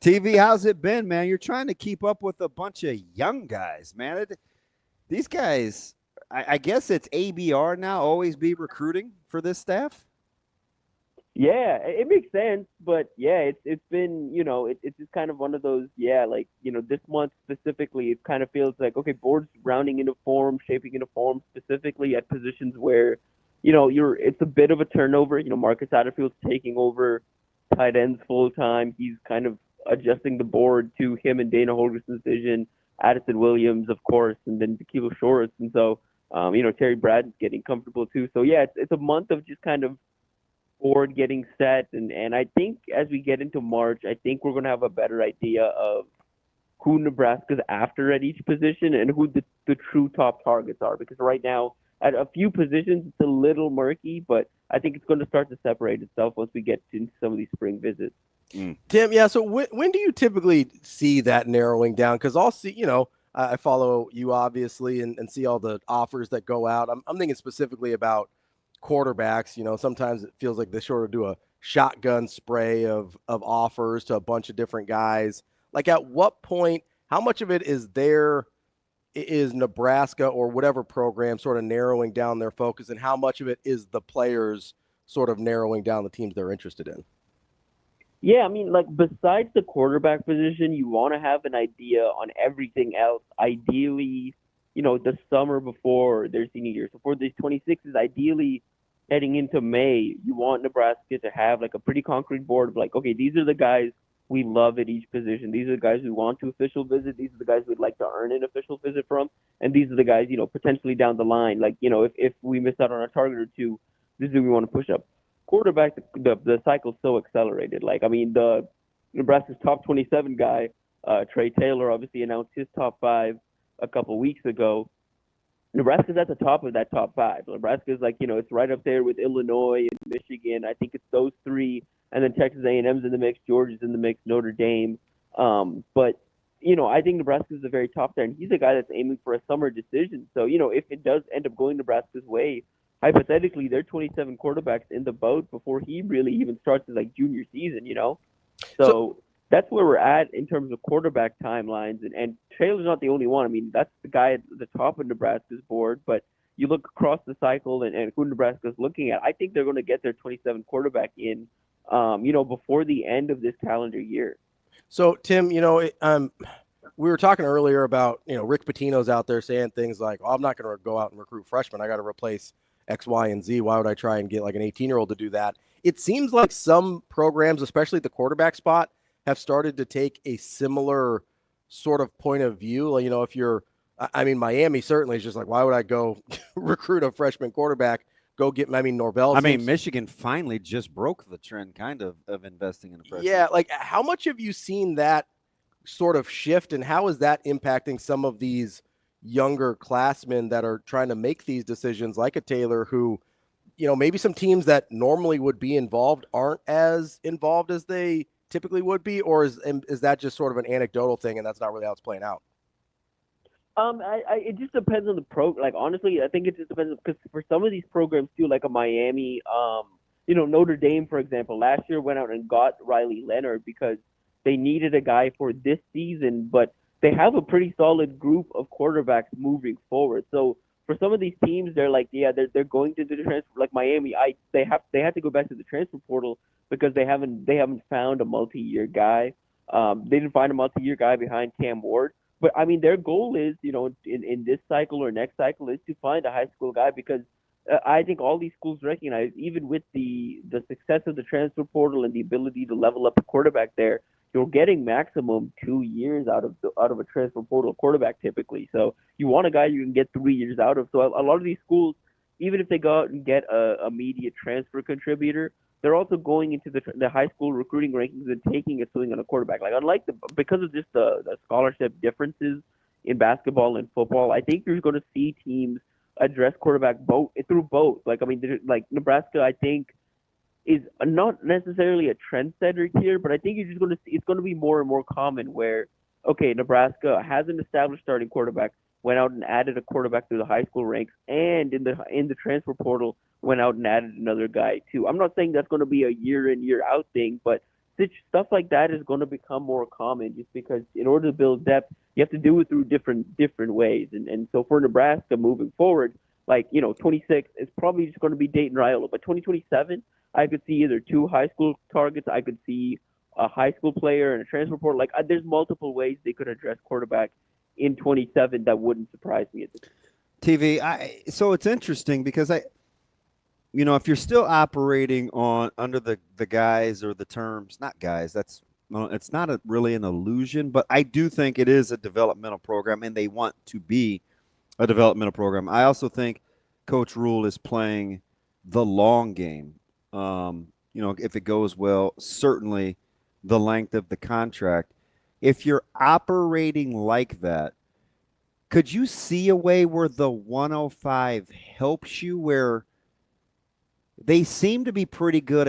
TV, how's it been, man? You're trying to keep up with a bunch of young guys, man. These guys, I guess it's ABR now, always be recruiting for this staff? Yeah, it makes sense, but yeah, it's been it's just kind of one of those like this month specifically it kind of feels like okay boards rounding into form, shaping into form specifically at positions where you're it's a bit of a turnover. Marcus Satterfield's taking over tight ends full time. He's kind of adjusting the board to him and Dana Holgerson's vision. Addison Williams, of course, and then Tequila Shores, and so Terry Brad's getting comfortable too. So yeah, it's a month of just kind of board getting set, and I think as we get into March, I think we're going to have a better idea of who Nebraska's after at each position and who the true top targets are. Because right now, at a few positions, it's a little murky, but I think it's going to start to separate itself once we get into some of these spring visits. Tim, yeah. So when do you typically see that narrowing down? Because I'll see, I follow you obviously and see all the offers that go out. I'm thinking specifically about quarterbacks. Sometimes it feels like they sort of do a shotgun spray of offers to a bunch of different guys. Like at what point, how much of it is Nebraska or whatever program sort of narrowing down their focus, and how much of it is the players sort of narrowing down the teams they're interested in? Yeah, I mean, like besides the quarterback position, you want to have an idea on everything else. Ideally, the summer before their senior year. So for these 26s, ideally heading into May, you want Nebraska to have like a pretty concrete board of like, okay, these are the guys we love at each position. These are the guys we want to official visit. These are the guys we'd like to earn an official visit from. And these are the guys, potentially down the line. Like, if we miss out on a target or two, this is who we want to push up. Quarterback, the cycle's so accelerated. Like, I mean, the Nebraska's top 27 guy, Trey Taylor, obviously announced his top 5 a couple weeks ago. Nebraska's at the top of that top 5. Nebraska's like, it's right up there with Illinois and Michigan. I think it's those 3, and then Texas A&M's in the mix, Georgia's in the mix, Notre Dame. But I think Nebraska's the very top there, and he's a guy that's aiming for a summer decision. So if it does end up going Nebraska's way, hypothetically, there are 27 quarterbacks in the boat before he really even starts his like junior season. So that's where we're at in terms of quarterback timelines. And Taylor's not the only one. I mean, that's the guy at the top of Nebraska's board. But you look across the cycle and who Nebraska's looking at, I think they're going to get their 27 quarterback in, before the end of this calendar year. So, Tim, we were talking earlier about, Rick Pitino's out there saying things like, oh, I'm not going to go out and recruit freshmen. I got to replace X, Y, and Z. Why would I try and get like an 18-year-old to do that? It seems like some programs, especially at the quarterback spot, have started to take a similar sort of point of view. Like, if you're, Miami certainly is just like, why would I go recruit a freshman quarterback? Go get, Norvell. Michigan finally just broke the trend kind of investing in a freshman. Yeah, like how much have you seen that sort of shift, and how is that impacting some of these younger classmen that are trying to make these decisions, like a Taylor who, maybe some teams that normally would be involved aren't as involved as they typically would be, or is that just sort of an anecdotal thing and that's not really how it's playing out? It just depends on the like honestly, I think it just depends because for some of these programs too, like a Miami, Notre Dame, for example, last year went out and got Riley Leonard because they needed a guy for this season, but they have a pretty solid group of quarterbacks moving forward. So for some of these teams, they're like, yeah, they're going to do the transfer. Like Miami, they had to go back to the transfer portal because they haven't found a multi-year guy. They didn't find a multi-year guy behind Cam Ward. But I mean, their goal is, in this cycle or next cycle, is to find a high school guy because I think all these schools recognize, even with the success of the transfer portal and the ability to level up the quarterback there, you're getting maximum 2 years out of a transfer portal quarterback typically. So you want a guy you can get 3 years out of. So a lot of these schools, even if they go out and get a immediate transfer contributor, they're also going into the high school recruiting rankings and taking a swing on a quarterback. Like because of just the scholarship differences in basketball and football, I think you're going to see teams address quarterback through both. Like Nebraska, I think is not necessarily a trendsetter here, but I think you're just going to see it's going to be more and more common where Nebraska has an established starting quarterback, went out and added a quarterback through the high school ranks, and in the transfer portal went out and added another guy too. I'm not saying that's going to be a year in year out thing, but stuff like that is going to become more common just because in order to build depth, you have to do it through different ways. And so for Nebraska moving forward, like, 26 is probably just going to be Dayton Raiola. But 2027, I could see either 2 high school targets. I could see a high school player and a transfer portal. Like, there's multiple ways they could address quarterback in 27 that wouldn't surprise me at this point. TV. So it's interesting because if you're still operating under the guise or the terms, not guys, it's not really an illusion, but I do think it is a developmental program and they want to be a developmental program. I also think Coach Rhule is playing the long game. If it goes well, certainly the length of the contract. If you're operating like that, could you see a way where the 105 helps you, where they seem to be pretty good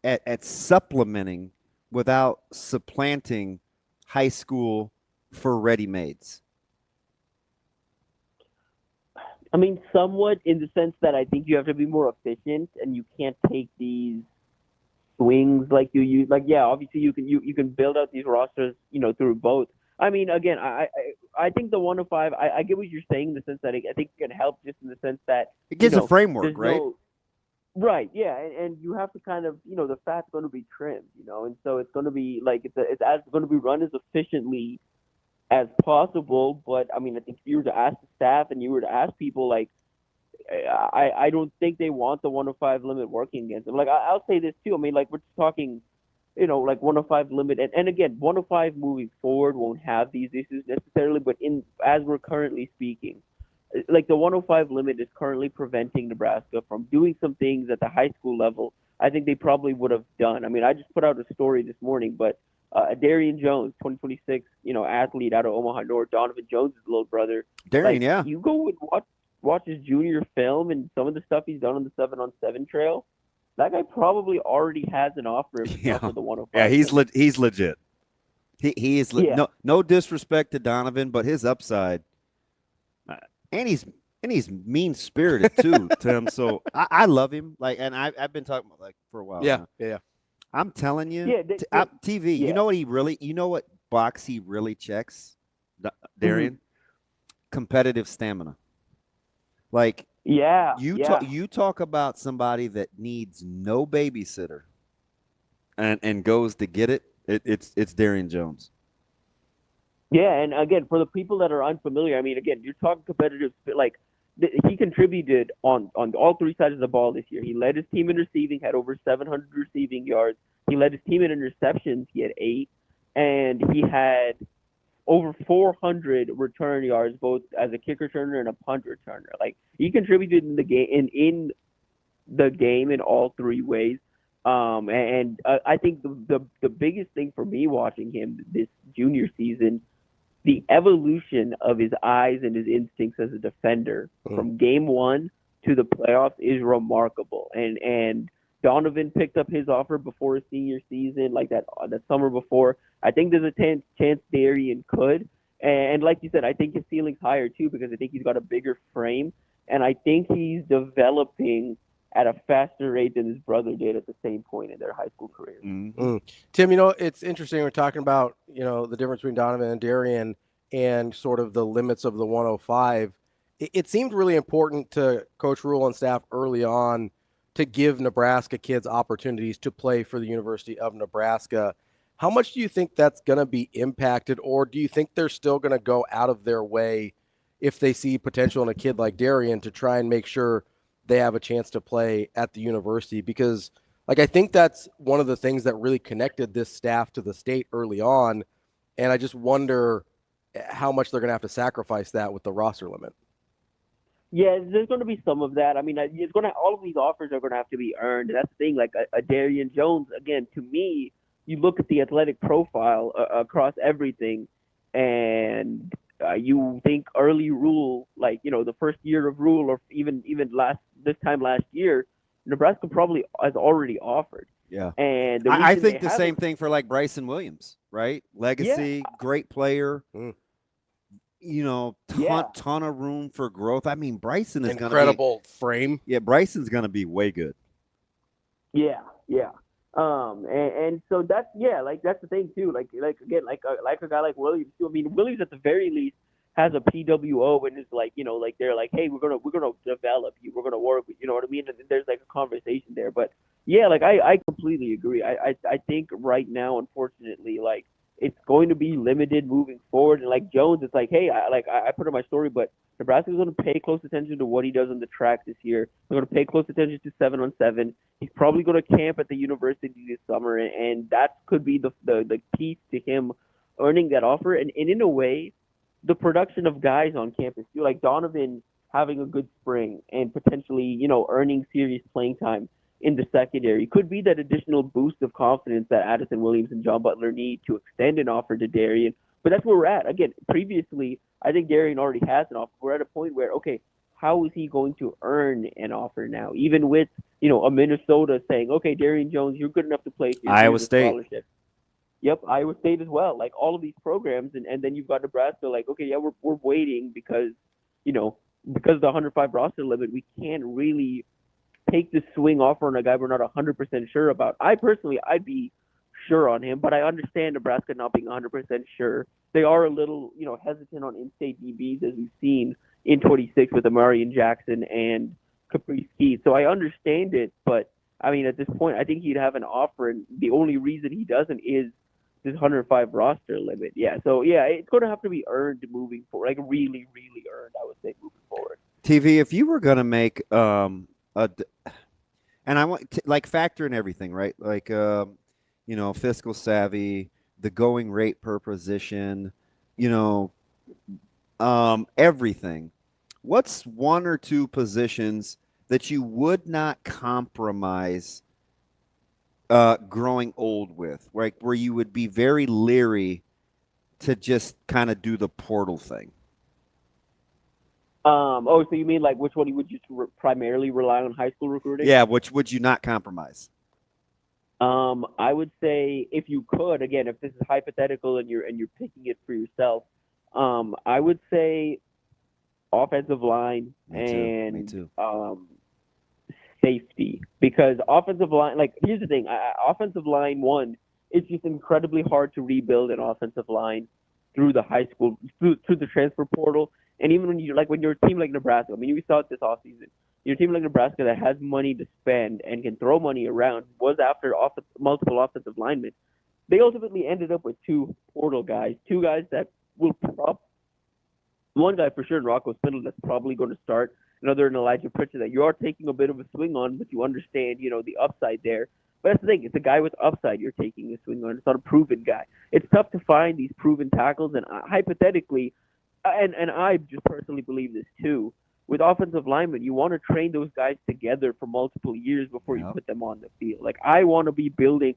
at supplementing without supplanting high school for ready-mades? I mean, somewhat in the sense that I think you have to be more efficient and you can't take these swings like you use. Like, yeah, obviously you can build out these rosters, through both. I mean, again, I think the 105, I get what you're saying in the sense that I think it can help just in the sense that it gives a framework, right? Right, yeah, and you have to kind of, the fat's going to be trimmed, and so it's going to be like it's going to be run as efficiently as possible. But I mean, I think if you were to ask the staff and you were to ask people, like, I don't think they want the 105 limit working against them. Like, I'll say this too. I mean, like, we're just talking, like 105 limit, and again, 105 moving forward won't have these issues necessarily, but as we're currently speaking, like the 105 limit is currently preventing Nebraska from doing some things at the high school level I think they probably would have done. I mean, I just put out a story this morning, but Darian Jones, 2026, athlete out of Omaha North, Donovan Jones' little brother. Darian, yeah. You go and watch his junior film and some of the stuff he's done on the 7-on-7 trail. That guy probably already has an offer for the 105. Yeah, he's legit. He is no disrespect to Donovan, but his upside, and he's mean spirited too, Tim. So I love him. And I've been talking about for a while. Yeah, now. yeah. I'm telling you, TV. Yeah. You know what box he really checks, Darian? Mm-hmm. Competitive stamina. You talk about somebody that needs no babysitter, and goes to get it. It's Darian Jones. Yeah, and again, for the people that are unfamiliar, I mean, again, you're talking competitive. He contributed on all three sides of the ball this year. He led his team in receiving, had over 700 receiving yards. He led his team in interceptions. He had 8, and he had over 400 return yards, both as a kick returner and a punt returner. He contributed in the game in all three ways. I think the biggest thing for me watching him this junior season, the evolution of his eyes and his instincts as a defender from game one to the playoffs is remarkable. And Donovan picked up his offer before his senior season, that summer before. I think there's a chance Darian could. And like you said, I think his ceiling's higher too, because I think he's got a bigger frame. And I think he's developing at a faster rate than his brother did at the same point in their high school careers. Mm-hmm. Tim, it's interesting. We're talking about, the difference between Donovan and Darian and sort of the limits of the 105. It seemed really important to Coach Rhule and staff early on to give Nebraska kids opportunities to play for the University of Nebraska. How much do you think that's going to be impacted, or do you think they're still going to go out of their way if they see potential in a kid like Darian to try and make sure they have a chance to play at the university? Because I think that's one of the things that really connected this staff to the state early on. And I just wonder how much they're going to have to sacrifice that with the roster limit. Yeah, there's going to be some of that. I mean, all of these offers are going to have to be earned. That's the thing. A Darian Jones, again, to me, you look at the athletic profile across everything, and you think early Rhule, the first year of Rhule, or even this time last year, Nebraska probably has already offered. Yeah, and I think the same thing for Bryson Williams, right? Legacy, great player. Ton of room for growth. I mean, Bryson is incredible frame. Yeah, Bryson's going to be way good. Yeah. And so that's like that's the thing too. Like again, like a guy like Williams too. I mean, Williams at the very least has a PWO and is like, like they're like, hey, we're gonna develop you, we're gonna work with, you know what I mean? And there's like a conversation there. But yeah, like I completely agree. I think right now, unfortunately, like it's going to be limited moving forward. And like Jones, it's like, hey, I put in my story, but Nebraska's going to pay close attention to what he does on the track this year. They're going to pay close attention to 7-on-7. He's probably going to camp at the university this summer, and that could be the piece to him earning that offer. And in a way, the production of guys on campus too, like Donovan having a good spring and potentially, earning serious playing time in the secondary could be that additional boost of confidence that Addison Williams and John Butler need to extend an offer to Darian. But that's where we're at. Again, previously, I think Darian already has an offer. We're at a point where, okay, how is he going to earn an offer now? Even with, a Minnesota saying, okay, Darian Jones, you're good enough to play here. Iowa State. Scholarship. Yep, Iowa State as well. Like all of these programs, and then you've got Nebraska. Like, okay, yeah, we're waiting because, because of the 105 roster limit, we can't really take the swing offer on a guy we're not 100% sure about. I'd be sure on him, but I understand Nebraska not being 100% sure. They are a little, hesitant on in-state DBs as we've seen in 26 with Amarian Jackson and Caprice Keith. So I understand it, but I mean, at this point, I think he'd have an offer, and the only reason he doesn't is this 105 roster limit. Yeah, so yeah, it's going to have to be earned moving forward, like really, really earned, I would say, moving forward. TV, if you were going to make and I want to, like, factor in everything, right? Like fiscal savvy, the going rate per position, everything. What's one or two positions that you would not compromise growing old with, right? Where you would be very leery to just kind of do the portal thing? So you mean like which one would you primarily rely on high school recruiting? Yeah, which would you not compromise? I would say if you could, again, if this is hypothetical and you're picking it for yourself, I would say offensive line Me too. Safety, because offensive line, like here's the thing, offensive line one, it's just incredibly hard to rebuild an offensive line through the high school, through the transfer portal. And even when you're a team like Nebraska, I mean, we saw it this offseason. You're a team like Nebraska that has money to spend and can throw money around, was after multiple offensive linemen. They ultimately ended up with two portal guys, two guys that will one guy for sure in Rocco Spindle that's probably going to start, another in Elijah Pritchett that you are taking a bit of a swing on, but you understand, the upside there. But that's the thing, it's a guy with upside you're taking a swing on. It's not a proven guy. It's tough to find these proven tackles, and hypothetically, and I just personally believe this too, with offensive linemen, you want to train those guys together for multiple years before you put them on the field. Like, I want to be building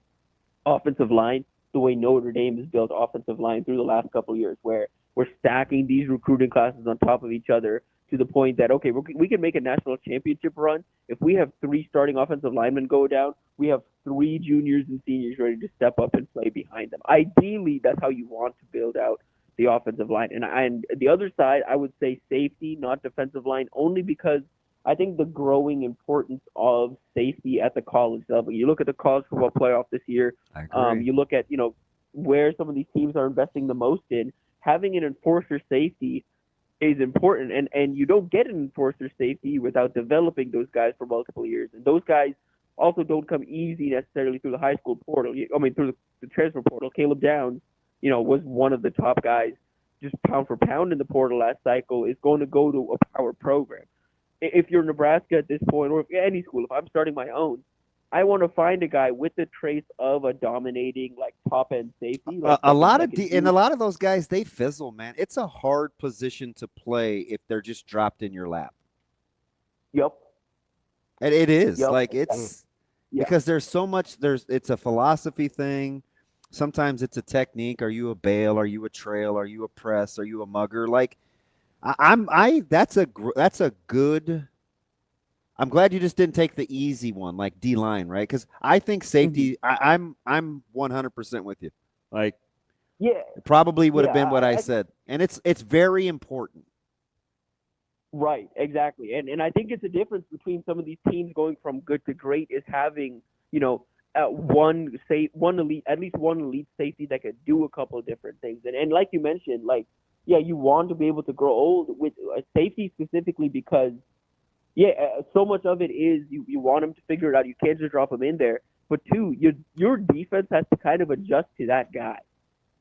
offensive line the way Notre Dame has built offensive line through the last couple of years, where we're stacking these recruiting classes on top of each other to the point that, okay, we can make a national championship run. If we have 3 starting offensive linemen go down, we have 3 juniors and seniors ready to step up and play behind them. Ideally, that's how you want to build out the offensive line. And the other side, I would say safety, not defensive line, only because I think the growing importance of safety at the college level. You look at the college football playoff this year. I agree. You look at, where some of these teams are investing the most in. Having an enforcer safety is important, and you don't get an enforcer safety without developing those guys for multiple years. And those guys also don't come easy necessarily through the high school portal. Through the transfer portal. Caleb Downs, was one of the top guys, just pound for pound in the portal last cycle, is going to go to a power program. If you're Nebraska at this point, or if any school, if I'm starting my own, I want to find a guy with the trace of a dominating, like, top end safety. Like a lot of those guys, they fizzle, man. It's a hard position to play if they're just dropped in your lap. Yep. And it is. Yep. Like, it's because there's so much. It's a philosophy thing. Sometimes it's a technique. Are you a bail? Are you a trail? Are you a press? Are you a mugger? Like, that's a good. I'm glad you just didn't take the easy one, like D-line, right? Because I think safety. I'm 100% with you. Like, it probably would have been what I said, and it's very important. Right, exactly, and I think it's a difference between some of these teams going from good to great is having at least one elite safety that could do a couple of different things. And like you mentioned, like, yeah, you want to be able to grow old with safety specifically because, yeah, so much of it is you want them to figure it out. You can't just drop them in there. But two, your defense has to kind of adjust to that guy.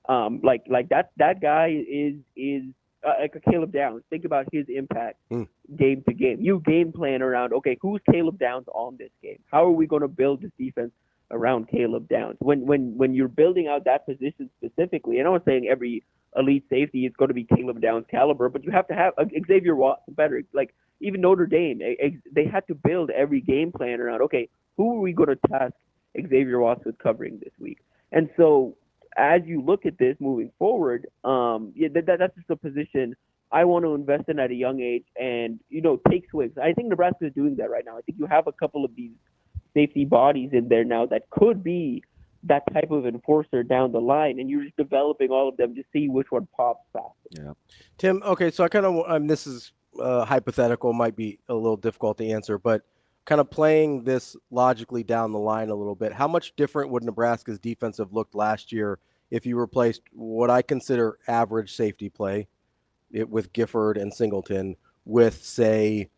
Like that guy is like a Caleb Downs. Think about his impact game to game. You game plan around, okay, who's Caleb Downs on this game? How are we going to build this defense around Caleb Downs? When you're building out that position specifically, and I'm not saying every elite safety is going to be Caleb Downs caliber, but you have to have Xavier Watts better. Like even Notre Dame, they had to build every game plan around, okay, who are we going to task Xavier Watts with covering this week? And so as you look at this moving forward, that's just a position I want to invest in at a young age and, take swings. I think Nebraska is doing that right now. I think you have a couple of these safety bodies in there now that could be that type of enforcer down the line, and you're just developing all of them to see which one pops faster. Yeah. Tim, okay, so I kind of, this is hypothetical, might be a little difficult to answer, but kind of playing this logically down the line a little bit, how much different would Nebraska's defense have looked last year if you replaced what I consider average safety play with Gifford and Singleton with, say,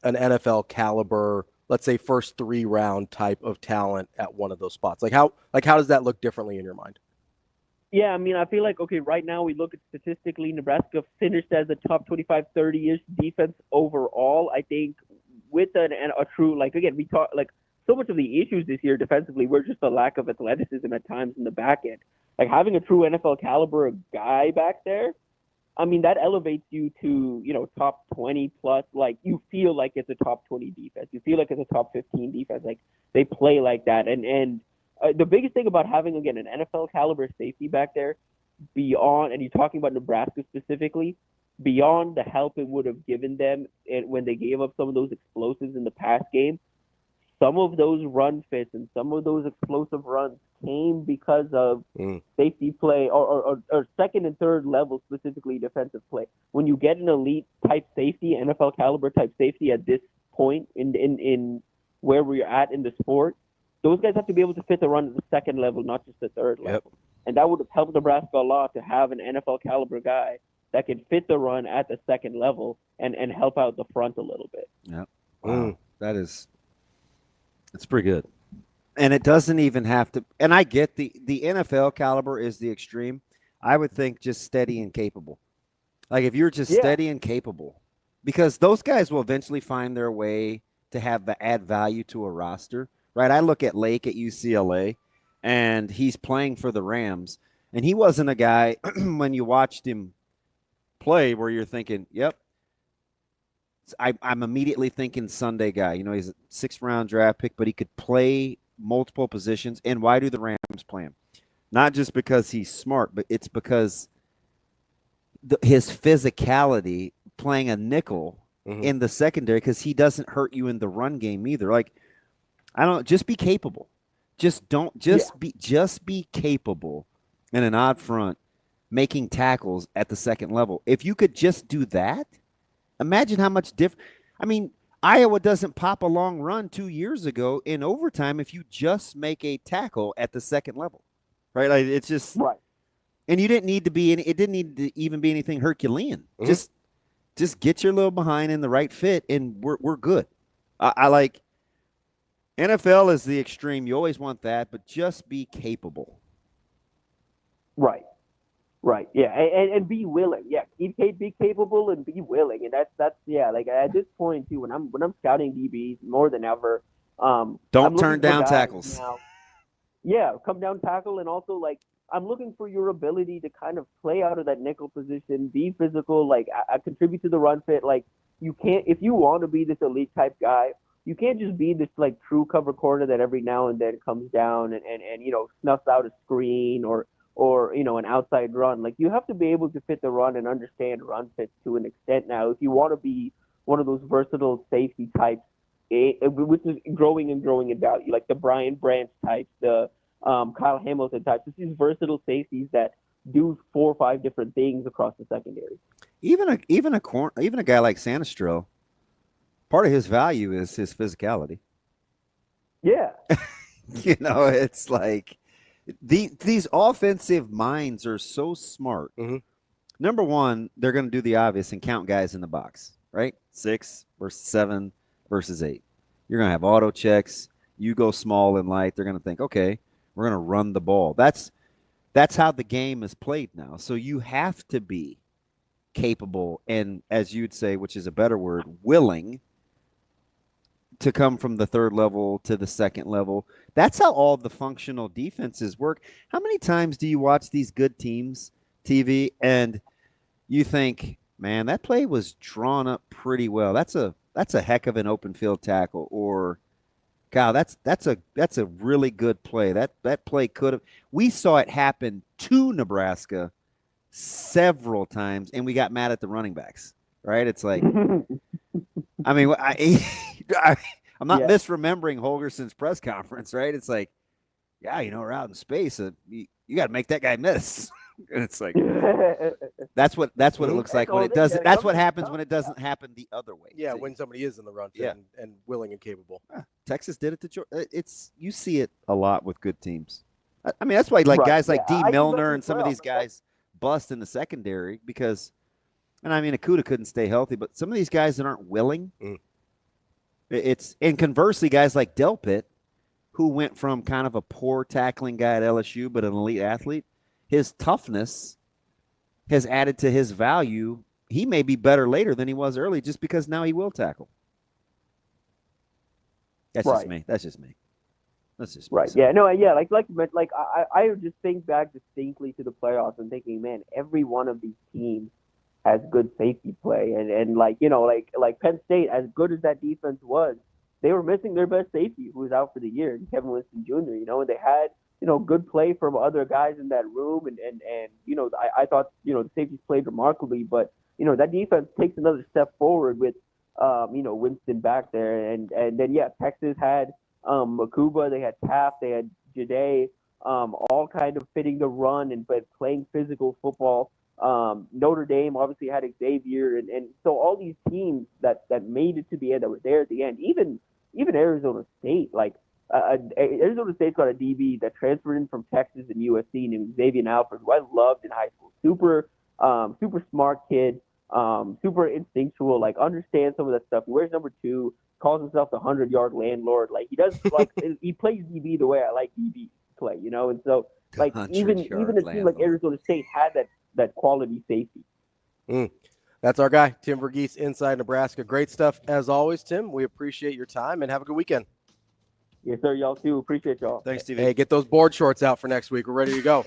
an NFL caliber, let's say first 3-round type of talent at one of those spots? How does that look differently in your mind? Yeah, I mean, I feel like, okay, right now we look at statistically, Nebraska finished as a top 25, 30-ish defense overall. I think with a true, like, again, we talk, like, so much of the issues this year defensively were just a lack of athleticism at times in the back end. Like, having a true NFL caliber guy back there, I mean, that elevates you to, top 20 plus. Like, you feel like it's a top 20 defense. You feel like it's a top 15 defense. Like, they play like that. And the biggest thing about having, again, an NFL caliber safety back there beyond, and you're talking about Nebraska specifically, beyond the help it would have given them when they gave up some of those explosives in the past game, some of those run fits and some of those explosive runs came because of safety play or second and third level, specifically defensive play. When you get an elite type safety, NFL caliber type safety at this point in where we're at in the sport, those guys have to be able to fit the run at the second level, not just the third level. And that would have helped Nebraska a lot to have an NFL caliber guy that can fit the run at the second level and help out the front a little bit. Yeah. Wow. It's pretty good. And it doesn't even have to, and I get the NFL caliber is the extreme. I would think just steady and capable. Like if you're just steady and capable, because those guys will eventually find their way to add value to a roster, right? I look at Lake at UCLA, and he's playing for the Rams, and he wasn't a guy when you watched him play where you're thinking, yep, I'm immediately thinking Sunday guy. He's a 6th-round draft pick, but he could play multiple positions. And why do the Rams play him? Not just because he's smart, but it's because his physicality playing a nickel in the secondary, because he doesn't hurt you in the run game either. Like, I don't, just be capable. Just be capable in an odd front, making tackles at the second level. If you could just do that, imagine how much different. I mean, Iowa doesn't pop a long run 2 years ago in overtime if you just make a tackle at the second level, right? Like it's just right. And you didn't need to be it didn't need to even be anything Herculean. Just get your little behind in the right fit, and we're good. I like NFL is the extreme. You always want that, but just be capable. Right. Yeah. And be willing. Yeah. Be capable and be willing. And that's like at this point too, when I'm scouting DBs more than ever, don't turn down tackles. Now. Yeah. Come down tackle. And also like, I'm looking for your ability to kind of play out of that nickel position, be physical, like contribute to the run fit. Like you can't, if you want to be this elite type guy, you can't just be this like true cover corner that every now and then comes down and snuffs out a screen or an outside run. Like you have to be able to fit the run and understand run fits to an extent now if you want to be one of those versatile safety types, which is growing in value, like the Brian Branch types, the Kyle Hamilton types. It's these versatile safeties that do 4 or 5 different things across the secondary. Even a guy like Sanistro, part of his value is his physicality. Yeah. It's like these offensive minds are so smart. Mm-hmm. Number one, they're going to do the obvious and count guys in the box, right? 6 versus 7 versus 8. You're going to have auto checks. You go small and light. They're going to think, okay, we're going to run the ball. That's how the game is played now. So you have to be capable and, as you'd say, which is a better word, willing to come from the third level to the second level. That's how all the functional defenses work. How many times do you watch these good teams TV and you think, man, that play was drawn up pretty well. That's a heck of an open field tackle, or God, that's a really good play. That play could have. We saw it happen to Nebraska several times, and we got mad at the running backs. Right? It's like, I mean, I'm not misremembering Holgerson's press conference, right? It's like, yeah, we're out in space. You got to make that guy miss. And it's like, that's what it looks like when it doesn't. That's what happens when it doesn't happen the other way. Yeah, when somebody is in the run fit and willing and capable. Texas did it to Georgia. You see it a lot with good teams. I mean, that's why guys like D. Milner and some of these guys bust in the secondary because, and I mean, Akuda couldn't stay healthy, but some of these guys that aren't willing. And conversely, guys like Delpit, who went from kind of a poor tackling guy at LSU but an elite athlete, his toughness has added to his value. He may be better later than he was early just because now he will tackle. That's just me. That's just me. Right. So. Yeah. No. Yeah. I just think back distinctly to the playoffs and thinking, man, every one of these teams has good safety play, and like Penn State, as good as that defense was, they were missing their best safety who was out for the year, Kevin Winston Jr. And they had good play from other guys in that room, and I thought the safeties played remarkably, but that defense takes another step forward with Winston back there, and then Texas had Makuba, they had Taft, they had Jade, all kind of fitting the run but playing physical football. Notre Dame obviously had Xavier, and so all these teams that made it to the end, that were there at the end, even Arizona State, Arizona State's got a DB that transferred in from Texas and USC named Xavier Alford, who I loved in high school. Super smart kid, super instinctual, understands some of that stuff. He wears number 2, calls himself the 100-yard landlord. He does he plays DB the way I like DB play, and so even a team like Arizona State had that quality safety. That's our guy, Tim Verghese, Inside Nebraska. Great stuff as always, Tim. We appreciate your time and have a good weekend. Yes, sir. Y'all too. Appreciate y'all. Thanks, Steve. Hey, get those board shorts out for next week. We're ready to go.